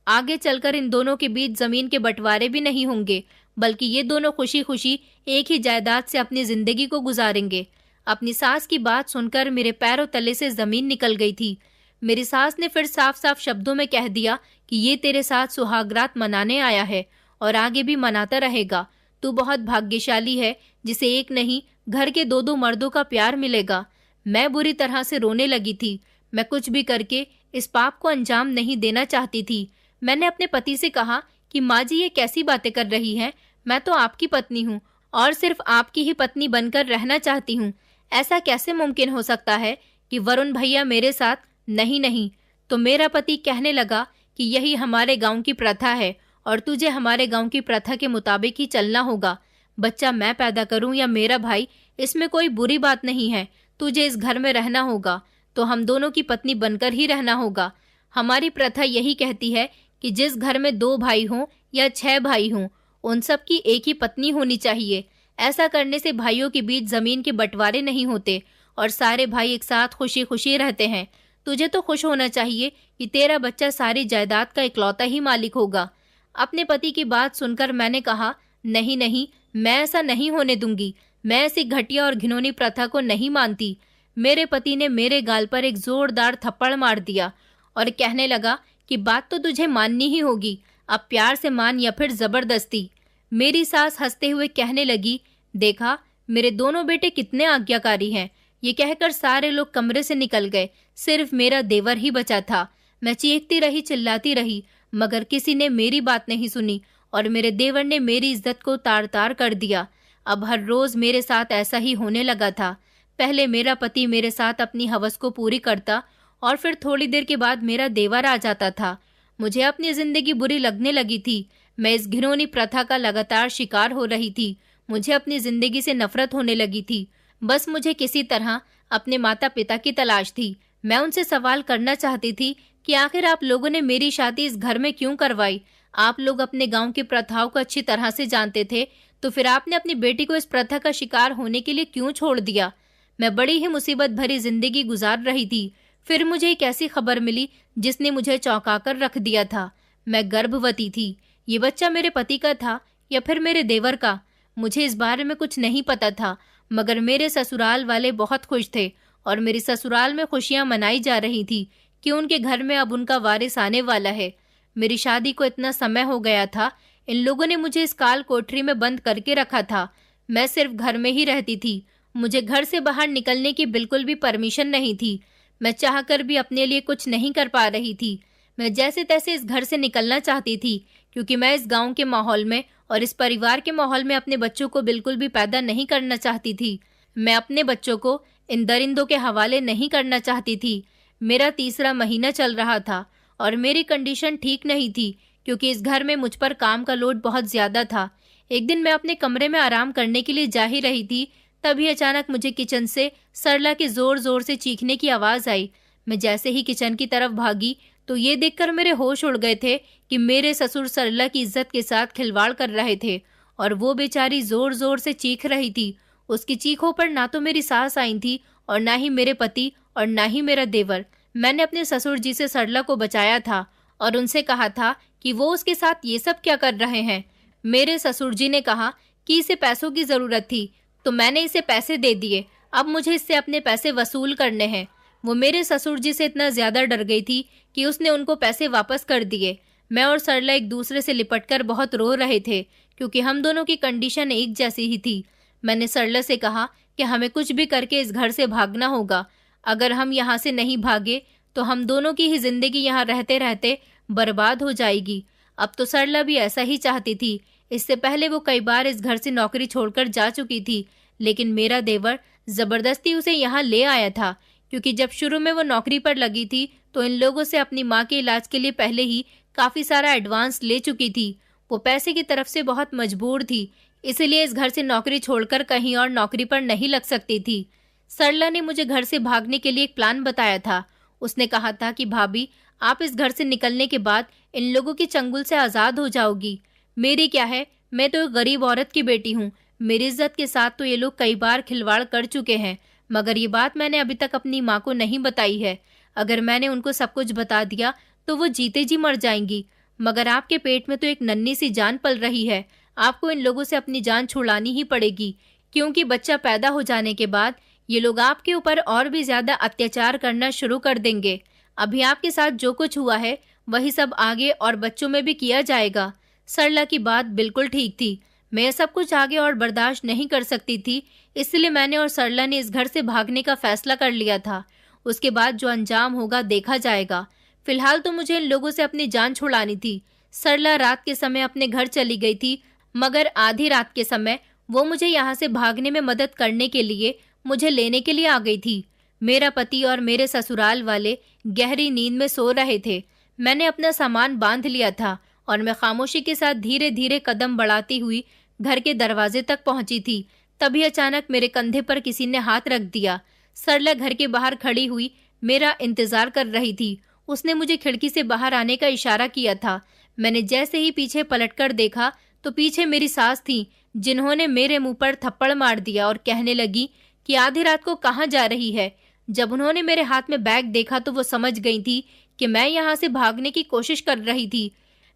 आगे चलकर इन दोनों के बीच जमीन के बंटवारे भी नहीं होंगे, बल्कि ये दोनों खुशी खुशी एक ही जायदाद से अपनी जिंदगी को गुजारेंगे। अपनी सास की बात सुनकर मेरे पैरों तले से जमीन निकल गई थी। मेरी सास ने फिर साफ साफ शब्दों में कह दिया कि ये तेरे साथ सुहागरात मनाने आया है और आगे भी मनाता रहेगा। तू बहुत भाग्यशाली है जिसे एक नहीं, घर के दो दो मर्दों का प्यार मिलेगा। मैं बुरी तरह से रोने लगी थी। मैं कुछ भी करके इस पाप को अंजाम नहीं देना चाहती थी। मैंने अपने पति से कहा कि माँ जी, ये कैसी बातें कर रही हैं? मैं तो आपकी पत्नी हूँ और सिर्फ आपकी ही पत्नी बनकर रहना चाहती हूँ। ऐसा कैसे मुमकिन हो सकता है कि वरुण भैया मेरे साथ? नहीं नहीं। तो मेरा पति कहने लगा कि यही हमारे गांव की प्रथा है और तुझे हमारे गांव की प्रथा के मुताबिक ही चलना होगा। बच्चा मैं पैदा करूं या मेरा भाई, इसमें कोई बुरी बात नहीं है। तुझे इस घर में रहना होगा तो हम दोनों की पत्नी बनकर ही रहना होगा। हमारी प्रथा यही कहती है कि जिस घर में 2 भाई हों या 6 भाई हों, उन सब की एक ही पत्नी होनी चाहिए। ऐसा करने से भाइयों के बीच जमीन के बंटवारे नहीं होते और सारे भाई एक साथ खुशी खुशी रहते हैं। तुझे तो खुश होना चाहिए कि तेरा बच्चा सारी जायदाद का इकलौता ही मालिक होगा। अपने पति की बात सुनकर मैंने कहा, नहीं नहीं, मैं ऐसा नहीं होने दूंगी। मैं ऐसी घटिया और घिनौनी प्रथा को नहीं मानती। मेरे पति ने मेरे गाल पर एक जोरदार थप्पड़ मार दिया और कहने लगा कि बात तो तुझे माननी ही होगी, अब प्यार से मान या फिर जबरदस्ती। मेरी सास हंसते हुए कहने लगी, देखा मेरे दोनों बेटे कितने आज्ञाकारी हैं। ये कहकर सारे लोग कमरे से निकल गए, सिर्फ मेरा देवर ही बचा था। मैं चीखती रही, चिल्लाती रही, मगर किसी ने मेरी बात नहीं सुनी और मेरे देवर ने मेरी इज्जत को तार तार कर दिया। अब हर रोज मेरे साथ ऐसा ही होने लगा था। पहले मेरा पति मेरे साथ अपनी हवस को पूरी करता और फिर थोड़ी देर के बाद मेरा देवर आ जाता था। मुझे अपनी जिंदगी बुरी लगने लगी थी। मैं इस घिनौनी प्रथा का लगातार शिकार हो रही थी। मुझे अपनी जिंदगी से नफरत होने लगी थी। बस मुझे किसी तरह अपने माता पिता की तलाश थी। मैं उनसे सवाल करना चाहती थी कि आखिर आप लोगों ने मेरी शादी इस घर में क्यों करवाई? आप लोग अपने गांव की प्रथाओं को अच्छी तरह से जानते थे, तो फिर आपने अपनी बेटी को इस प्रथा का शिकार होने के लिए क्यों छोड़ दिया? मैं बड़ी ही मुसीबत भरी जिंदगी गुजार रही थी। फिर मुझे एक ऐसी खबर मिली जिसने मुझे चौंकाकर रख दिया था। मैं गर्भवती थी। ये बच्चा मेरे पति का था या फिर मेरे देवर का? मुझे इस बारे में कुछ नहीं पता था, मगर मेरे ससुराल वाले बहुत खुश थे और मेरी ससुराल में खुशियां मनाई जा रही थी कि उनके घर में अब उनका वारिस आने वाला है। मेरी शादी को इतना समय हो गया था, इन लोगों ने मुझे इस काल कोठरी में बंद करके रखा था। मैं सिर्फ घर में ही रहती थी। मुझे घर से बाहर निकलने की बिल्कुल भी परमिशन नहीं थी। मैं चाहकर भी अपने लिए कुछ नहीं कर पा रही थी। मैं जैसे तैसे इस घर से निकलना चाहती थी, क्योंकि मैं इस गांव के माहौल में और इस परिवार के माहौल में अपने बच्चों को बिल्कुल भी पैदा नहीं करना चाहती थी। मैं अपने बच्चों को इन दरिंदों के हवाले नहीं करना चाहती थी। मेरा तीसरा महीना चल रहा था और मेरी कंडीशन ठीक नहीं थी, क्योंकि इस घर में मुझ पर काम का लोड बहुत ज्यादा था। एक दिन मैं अपने कमरे में आराम करने के लिए जा ही रही थी, तभी अचानक मुझे किचन से सरला के जोर जोर से चीखने की आवाज आई। मैं जैसे ही किचन की तरफ भागी तो ये देखकर मेरे होश उड़ गए थे कि मेरे ससुर सरला की इज्जत के साथ खिलवाड़ कर रहे थे और वो बेचारी जोर जोर से चीख रही थी। उसकी चीखों पर ना तो मेरी सास आई थी और ना ही मेरे पति और ना ही मेरा देवर। मैंने अपने ससुर जी से सरला को बचाया था और उनसे कहा था कि वो उसके साथ ये सब क्या कर रहे हैं। मेरे ससुर जी ने कहा कि इसे पैसों की जरूरत थी, तो मैंने इसे पैसे दे दिए। अब मुझे इससे अपने पैसे वसूल करने हैं। वो मेरे ससुर जी से इतना ज्यादा डर गई थी कि उसने उनको पैसे वापस कर दिए। मैं और सरला एक दूसरे से लिपटकर बहुत रो रहे थे, क्योंकि हम दोनों की कंडीशन एक जैसी ही थी। मैंने सरला से कहा कि हमें कुछ भी करके इस घर से भागना होगा। अगर हम यहाँ से नहीं भागे तो हम दोनों की ही जिंदगी यहाँ रहते रहते बर्बाद हो जाएगी। अब तो सरला भी ऐसा ही चाहती थी। इससे पहले वो कई बार इस घर से नौकरी छोड़कर जा चुकी थी, लेकिन मेरा देवर जबरदस्ती उसे यहाँ ले आया था, क्योंकि जब शुरू में वो नौकरी पर लगी थी तो इन लोगों से अपनी माँ के इलाज के लिए पहले ही काफी सारा एडवांस ले चुकी थी। वो पैसे की तरफ से बहुत मजबूर थी, इसीलिए इस घर से नौकरी छोड़कर कहीं और नौकरी पर नहीं लग सकती थी। सरला ने मुझे घर से भागने के लिए एक प्लान बताया था। उसने कहा था कि भाभी, आप इस घर से निकलने के बाद इन लोगों की चंगुल से आजाद हो जाओगी। मेरी क्या है, मैं तो एक गरीब औरत की बेटी हूँ। मेरी इज्जत के साथ तो ये लोग कई बार खिलवाड़ कर चुके हैं, मगर ये बात मैंने अभी तक अपनी माँ को नहीं बताई है। अगर मैंने उनको सब कुछ बता दिया तो वो जीते जी मर जाएंगी। मगर आपके पेट में तो एक नन्ही सी जान पल रही है। आपको इन लोगों से अपनी जान छुड़ानी ही पड़ेगी, क्योंकि बच्चा पैदा हो जाने के बाद ये लोग आपके ऊपर और भी ज्यादा अत्याचार करना शुरू कर देंगे। अभी आपके साथ जो कुछ हुआ है वही सब आगे और बच्चों में भी किया जाएगा। सरला की बात बिल्कुल ठीक थी। मैं सब कुछ आगे और बर्दाश्त नहीं कर सकती थी, इसलिए मैंने और सरला ने इस घर से भागने का फैसला कर लिया था। उसके बाद जो अंजाम होगा देखा जाएगा। फिलहाल तो मुझे इन लोगों से अपनी जान छुड़ानी थी। सरला रात के समय अपने घर चली गई थी, मगर आधी रात के समय वो मुझे यहाँ से भागने में मदद करने के लिए मुझे लेने के लिए आ गई थी। मेरा पति और मेरे ससुराल वाले गहरी नींद में सो रहे थे। मैंने अपना सामान बांध लिया था और मैं खामोशी के साथ धीरे धीरे कदम बढ़ाती हुई घर के दरवाजे तक पहुंची थी। तभी अचानक मेरे कंधे पर किसी ने हाथ रख दिया। सरला घर के बाहर खड़ी हुई मेरा इंतजार कर रही थी। उसने मुझे खिड़की से बाहर आने का इशारा किया था। मैंने जैसे ही पीछे पलटकर देखा तो पीछे मेरी सास थी, जिन्होंने मेरे मुंह पर थप्पड़ मार दिया और कहने लगी कि आधी रात को कहाँ जा रही है। जब उन्होंने मेरे हाथ में बैग देखा तो वो समझ गई थी कि मैं यहाँ से भागने की कोशिश कर रही थी।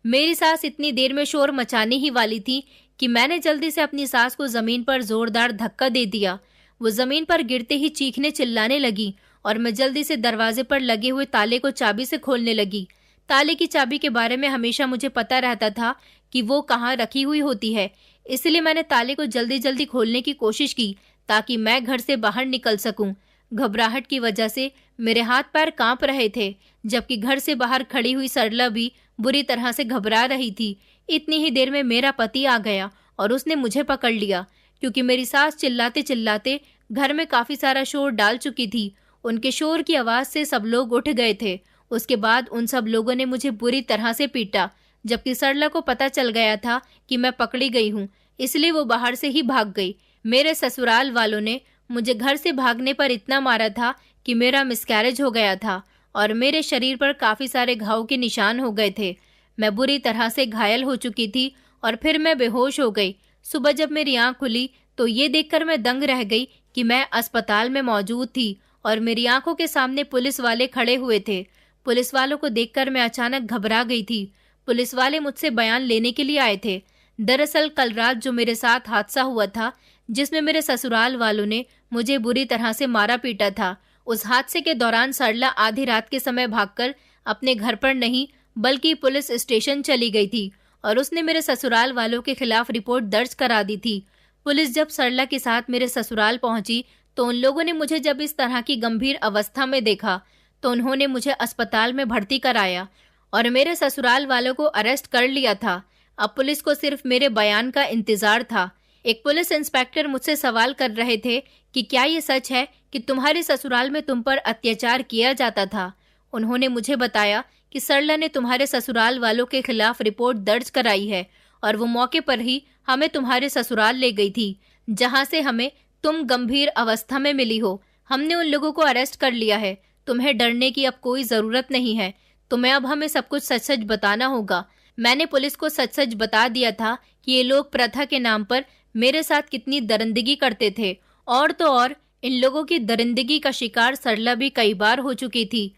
मेरी सास इतनी देर में शोर मचाने ही वाली थी कि मैंने जल्दी से अपनी सास को जमीन पर जोरदार धक्का दे दिया। वो जमीन पर गिरते ही चीखने चिल्लाने लगी और मैं जल्दी से दरवाजे पर लगे हुए ताले को चाबी से खोलने लगी। ताले की चाबी के बारे में हमेशा मुझे पता रहता था कि वो कहाँ रखी हुई होती है, इसलिए मैंने ताले को जल्दी जल्दी खोलने की कोशिश की ताकि मैं घर से बाहर निकल सकूं। घबराहट की वजह से मेरे हाथ पैर कांप रहे थे, जबकि घर से बाहर खड़ी हुई सरला भी बुरी तरह से घबरा रही थी। इतनी ही देर में मेरा पति आ गया और उसने मुझे पकड़ लिया, क्योंकि मेरी सास चिल्लाते चिल्लाते घर में काफी सारा शोर डाल चुकी थी। उनके शोर की आवाज से सब लोग उठ गए थे। उसके बाद उन सब लोगों ने मुझे बुरी तरह से पीटा, जबकि सरला को पता चल गया था कि मैं पकड़ी गई हूँ, इसलिए वो बाहर से ही भाग गई। मेरे ससुराल वालों ने मुझे घर से भागने पर इतना मारा था कि मेरा मिसकैरेज हो गया था और मेरे शरीर पर काफी सारे घाव के निशान हो गए थे। मैं बुरी तरह से घायल हो चुकी थी और फिर मैं बेहोश हो गई। सुबह जब मेरी आंख खुली तो ये देखकर मैं दंग रह गई कि मैं अस्पताल में मौजूद थी और मेरी आंखों के सामने पुलिस वाले खड़े हुए थे। पुलिस वालों को देखकर मैं अचानक घबरा गई थी। पुलिस वाले मुझसे बयान लेने के लिए आए थे। दरअसल कल रात जो मेरे साथ हादसा हुआ था, जिसमें मेरे ससुराल वालों ने मुझे बुरी तरह से मारा पीटा था, उस हादसे के दौरान सरला आधी रात के समय भागकर अपने घर पर नहीं बल्कि पुलिस स्टेशन चली गई थी और उसने मेरे ससुराल वालों के खिलाफ रिपोर्ट दर्ज करा दी थी। पुलिस जब सरला के साथ मेरे ससुराल पहुंची तो उन लोगों ने मुझे जब इस तरह की गंभीर अवस्था में देखा तो उन्होंने मुझे अस्पताल में भर्ती कराया और मेरे ससुराल वालों को अरेस्ट कर लिया था। अब पुलिस को सिर्फ मेरे बयान का इंतजार था। एक पुलिस इंस्पेक्टर मुझसे सवाल कर रहे थे कि क्या ये सच है कि तुम्हारे ससुराल में तुम पर अत्याचार किया जाता था। उन्होंने मुझे बताया कि सरला ने तुम्हारे ससुराल वालों के खिलाफ रिपोर्ट दर्ज कराई है और वो मौके पर ही हमें तुम्हारे ससुराल ले गई थी, जहां से हमें तुम गंभीर अवस्था में मिली हो। हमने उन लोगों को अरेस्ट कर लिया है। तुम्हें डरने की अब कोई जरूरत नहीं है। तुम्हें अब हमें सब कुछ सच सच बताना होगा। मैंने पुलिस को सच सच बता दिया था कि ये लोग प्रथा के नाम पर मेरे साथ कितनी दरिंदगी करते थे, और तो और इन लोगों की दरिंदगी का शिकार सरला भी कई बार हो चुकी थी।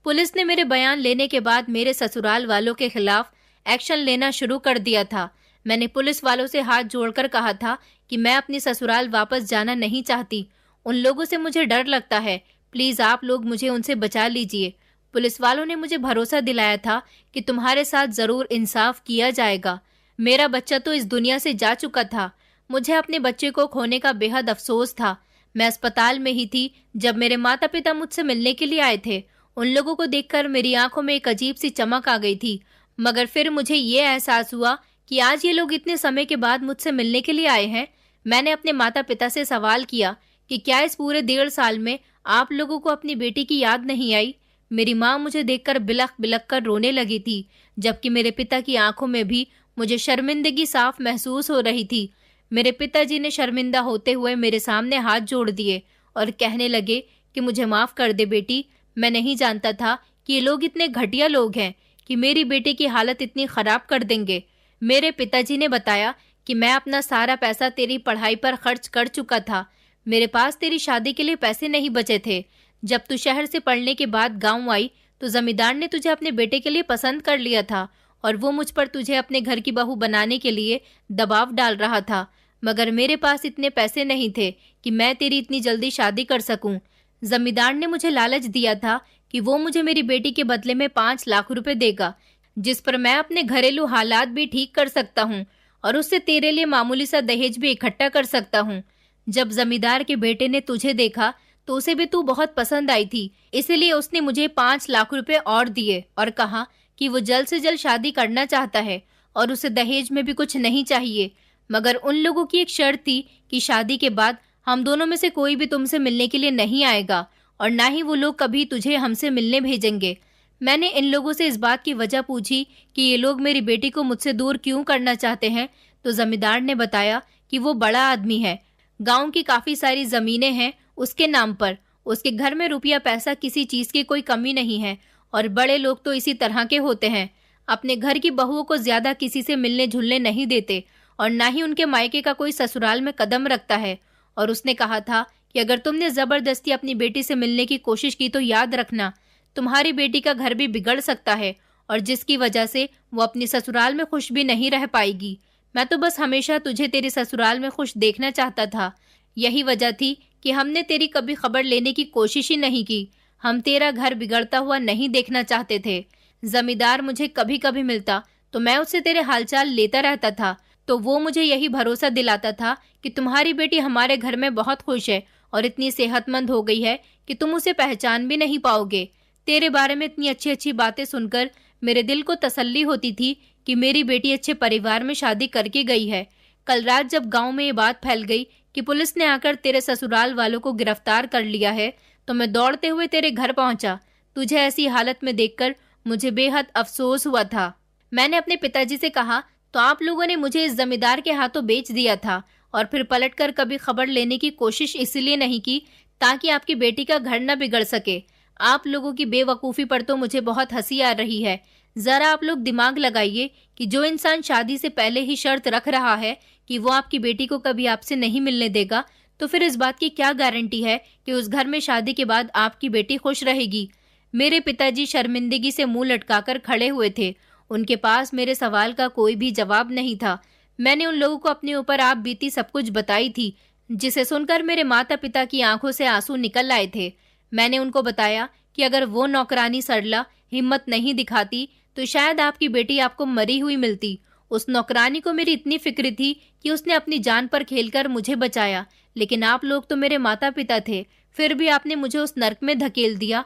पुलिस ने मेरे बयान लेने के बाद मेरे ससुराल वालों के खिलाफ एक्शन लेना शुरू कर दिया था। मैंने पुलिस वालों से हाथ जोड़कर कहा था कि मैं अपनी ससुराल वापस जाना नहीं चाहती। उन लोगों से मुझे डर लगता है। प्लीज आप लोग मुझे उनसे बचा लीजिए। पुलिस वालों ने मुझे भरोसा दिलाया था कि तुम्हारे साथ जरूर इंसाफ किया जाएगा। मेरा बच्चा तो इस दुनिया से जा चुका था। मुझे अपने बच्चे को खोने का बेहद अफसोस था। मैं अस्पताल में ही थी जब मेरे माता पिता मुझसे मिलने के लिए आए थे। उन लोगों को देखकर मेरी आंखों में एक अजीब सी चमक आ गई थी, मगर फिर मुझे ये एहसास हुआ कि आज ये लोग इतने समय के बाद मुझसे मिलने के लिए आए हैं। मैंने अपने माता पिता से सवाल किया कि क्या इस पूरे 1.5 साल में आप लोगों को अपनी बेटी की याद नहीं आई। मेरी माँ मुझे देखकर बिलख बिलख कर रोने लगी थी, जबकि मेरे पिता की आंखों में भी मुझे शर्मिंदगी साफ महसूस हो रही थी। मेरे पिताजी ने शर्मिंदा होते हुए मेरे सामने हाथ जोड़ दिए और कहने लगे कि मुझे माफ कर दे बेटी। मैं नहीं जानता था कि ये लोग इतने घटिया लोग हैं कि मेरी बेटी की हालत इतनी खराब कर देंगे। मेरे पिताजी ने बताया कि मैं अपना सारा पैसा तेरी पढ़ाई पर खर्च कर चुका था। मेरे पास तेरी शादी के लिए पैसे नहीं बचे थे। जब तू शहर से पढ़ने के बाद गांव आई तो जमींदार ने तुझे अपने बेटे के लिए पसंद कर लिया था और वो मुझ पर तुझे अपने घर की बहू बनाने के लिए दबाव डाल रहा था, मगर मेरे पास इतने पैसे नहीं थे कि मैं तेरी इतनी जल्दी शादी कर सकूं। जमींदार ने मुझे लालच दिया था कि वो मुझे मेरी बेटी के बदले में 5 लाख रुपए देगा, जिस पर मैं अपने घरेलू हालात भी ठीक कर सकता हूँ और उससे तेरे लिए मामूली सा दहेज भी इकट्ठा कर सकता हूँ। जब जमींदार के बेटे ने तुझे देखा तो उसे भी तू बहुत पसंद आई थी, इसलिए उसने मुझे 5 लाख रुपए और दिए और कहा कि वो जल्द से जल्द शादी करना चाहता है और उसे दहेज में भी कुछ नहीं चाहिए। मगर उन लोगों की एक शर्त थी कि शादी के बाद हम दोनों में से कोई भी तुमसे मिलने के लिए नहीं आएगा और ना ही वो लोग कभी तुझे हमसे मिलने भेजेंगे। मैंने इन लोगों से इस बात की वजह पूछी कि ये लोग मेरी बेटी को मुझसे दूर क्यों करना चाहते हैं, तो जमींदार ने बताया कि वो बड़ा आदमी है, गांव की काफी सारी जमीनें हैं उसके नाम पर, उसके घर में रुपया पैसा किसी चीज की कोई कमी नहीं है और बड़े लोग तो इसी तरह के होते हैं, अपने घर की बहुओं को ज्यादा किसी से मिलने जुलने नहीं देते और ना ही उनके मायके का कोई ससुराल में कदम रखता है। और उसने कहा था कि अगर तुमने जबरदस्ती अपनी बेटी से मिलने की कोशिश की तो याद रखना तुम्हारी बेटी का घर भी बिगड़ सकता है और जिसकी वजह से वो अपनी ससुराल में खुश भी नहीं रह पाएगी। मैं तो बस हमेशा तुझे तेरे ससुराल में खुश देखना चाहता था। यही वजह थी कि हमने तेरी कभी खबर लेने की कोशिश ही नहीं की। हम तेरा घर बिगड़ता हुआ नहीं देखना चाहते थे। जमींदार मुझे कभी कभी मिलता तो मैं उससे तेरे हालचाल लेता रहता था, तो वो मुझे यही भरोसा दिलाता था कि तुम्हारी बेटी हमारे घर में बहुत खुश है और इतनी सेहतमंद हो गई है कि तुम उसे पहचान भी नहीं पाओगे। तेरे बारे में इतनी अच्छी अच्छी बातें सुनकर मेरे दिल को तसल्ली होती थी कि मेरी बेटी अच्छे परिवार में शादी करके गई है। कल रात जब गांव में ये बात फैल गई कि पुलिस ने आकर तेरे ससुराल वालों को गिरफ्तार कर लिया है, तो मैं दौड़ते हुए तेरे घर पहुंचा। तुझे ऐसी हालत में देखकर मुझे बेहद अफसोस हुआ था। मैंने अपने पिताजी से कहा, तो आप लोगों ने मुझे इस जमींदार के हाथों बेच दिया था और फिर पलटकर कभी खबर लेने की कोशिश इसलिए नहीं की ताकि आपकी बेटी का घर न बिगड़ सके। आप लोगों की बेवकूफ़ी पर तो मुझे बहुत हंसी आ रही है। जरा आप लोग दिमाग लगाइए कि जो इंसान शादी से पहले ही शर्त रख रहा है कि वो आपकी बेटी को कभी आपसे नहीं मिलने देगा, तो फिर इस बात की क्या गारंटी है कि उस घर में शादी के बाद आपकी बेटी खुश रहेगी। मेरे पिताजी शर्मिंदगी से मुंह लटकाकर खड़े हुए थे। उनके पास मेरे सवाल का कोई भी जवाब नहीं था। मैंने उन लोगों को अपने ऊपर आप बीती सब कुछ बताई थी, जिसे सुनकर मेरे माता पिता की आंखों से आंसू निकल आए थे। मैंने उनको बताया कि अगर वो नौकरानी सरला हिम्मत नहीं दिखाती तो शायद आपकी बेटी आपको मरी हुई मिलती। उस नौकरानी को मेरी इतनी फिक्र थी कि उसने अपनी जान पर खेलकर मुझे बचाया, लेकिन आप लोग तो मेरे माता पिता थे, फिर भी आपने मुझे उस नर्क में धकेल दिया।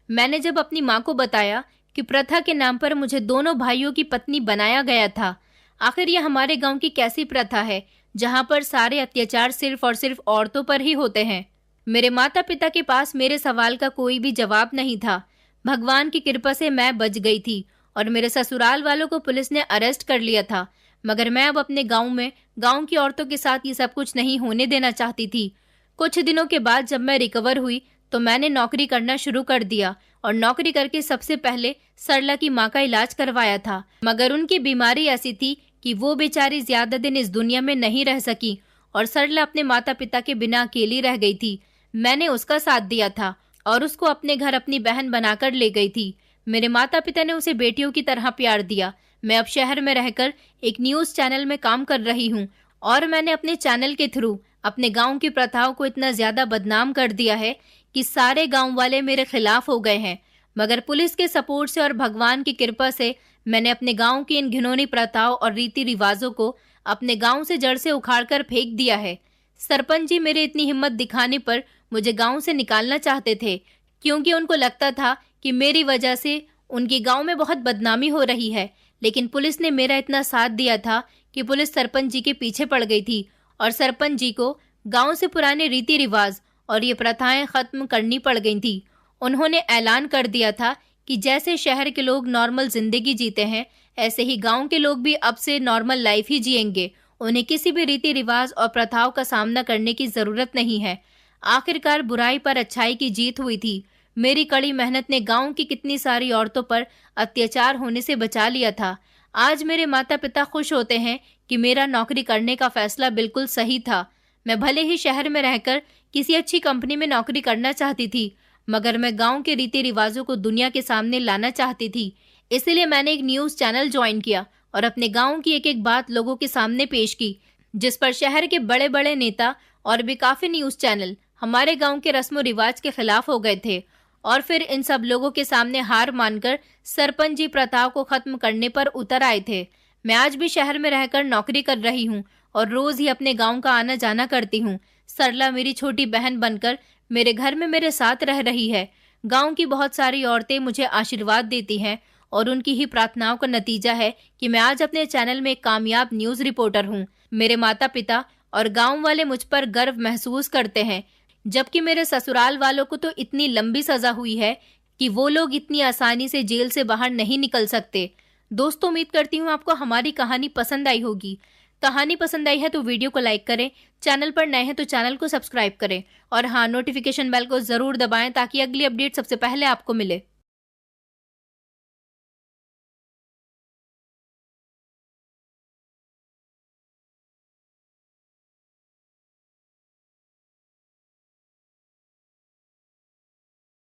मैंने जब अपनी माँ को बताया कि प्रथा के नाम पर मुझे दोनों भाइयों की पत्नी बनाया गया था। आखिर ये हमारे गांव की कैसी प्रथा है जहां पर सारे अत्याचार सिर्फ और सिर्फ औरतों पर ही होते हैं? मेरे माता पिता के पास मेरे सवाल का कोई भी जवाब नहीं था। भगवान की कृपा से मैं बच गई थी और मेरे ससुराल वालों को पुलिस ने अरेस्ट कर लिया था, मगर मैं अब अपने गांव में गांव की औरतों के साथ ये सब कुछ नहीं होने देना चाहती थी। कुछ दिनों के बाद जब मैं रिकवर हुई तो मैंने नौकरी करना शुरू कर दिया और नौकरी करके सबसे पहले सरला की माँ का इलाज करवाया था, मगर उनकी बीमारी ऐसी थी कि वो बेचारी ज्यादा दिन इस दुनिया में नहीं रह सकी और सरला अपने माता पिता के बिना अकेली रह गई थी। मैंने उसका साथ दिया था और उसको अपने घर अपनी बहन बनाकर ले गई थी। मेरे माता पिता ने उसे बेटियों की तरह प्यार दिया। मैं अब शहर में रहकर एक न्यूज चैनल में काम कर रही हूँ और मैंने अपने चैनल के थ्रू अपने गांव की प्रथाओं को इतना ज्यादा बदनाम कर दिया है कि सारे गांव वाले मेरे खिलाफ हो गए हैं। मगर पुलिस के सपोर्ट से और भगवान की कृपा से मैंने अपने गांव की इन घिनौनी प्रथाओं और रीति रिवाजों को अपने गांव से जड़ से उखाड़कर फेंक दिया है। सरपंच जी मेरे इतनी हिम्मत दिखाने पर मुझे गांव से निकालना चाहते थे, क्योंकि उनको लगता था कि मेरी वजह से उनके गांव में बहुत बदनामी हो रही है। लेकिन पुलिस ने मेरा इतना साथ दिया था कि पुलिस सरपंच जी के पीछे पड़ गई थी और सरपंच जी को गांव से पुराने रीति रिवाज और ये प्रथाएं खत्म करनी पड़ गई थी। उन्होंने ऐलान कर दिया था कि जैसे शहर के लोग नॉर्मल जिंदगी जीते हैं, ऐसे ही गांव के लोग भी अब से नॉर्मल लाइफ ही जिएंगे। उन्हें किसी भी रीति रिवाज और प्रथाओं का सामना करने की जरूरत नहीं है। आखिरकार बुराई पर अच्छाई की जीत हुई थी। मेरी कड़ी मेहनत ने गांव की कितनी सारी औरतों पर अत्याचार होने से बचा लिया था। आज मेरे माता पिता खुश होते हैं कि मेरा नौकरी करने का फैसला बिल्कुल सही था। मैं भले ही शहर में रहकर किसी अच्छी कंपनी में नौकरी करना चाहती थी, मगर मैं गांव के रीति रिवाजों को दुनिया के सामने लाना चाहती थी। इसलिए मैंने एक न्यूज चैनल ज्वाइन किया और अपने गांव की एक एक बात लोगों के सामने पेश की, जिस पर शहर के बड़े बड़े नेता और भी काफी न्यूज चैनल हमारे गांव के रस्मों रिवाज के खिलाफ हो गए थे। और फिर इन सब लोगों के सामने हार मानकर सरपंच जी प्रथाओं को खत्म करने पर उतर आए थे। मैं आज भी शहर में रहकर नौकरी कर रही हूँ और रोज ही अपने गांव का आना जाना करती हूँ। सरला मेरी छोटी बहन बनकर मेरे घर में मेरे साथ रह रही है। गांव की बहुत सारी औरतें मुझे आशीर्वाद देती हैं और उनकी ही प्रार्थनाओं का नतीजा है कि मैं आज अपने चैनल में एक कामयाब न्यूज रिपोर्टर हूँ। मेरे माता पिता और गांव वाले मुझ पर गर्व महसूस करते हैं, जबकि मेरे ससुराल वालों को तो इतनी लंबी सजा हुई है कि वो लोग इतनी आसानी से जेल से बाहर नहीं निकल सकते। दोस्तों, उम्मीद करती हूँ आपको हमारी कहानी पसंद आई होगी। कहानी पसंद आई है तो वीडियो को लाइक करें, चैनल पर नए हैं तो चैनल को सब्सक्राइब करें और हाँ, नोटिफिकेशन बेल को जरूर दबाएं ताकि अगली अपडेट सबसे पहले आपको मिले।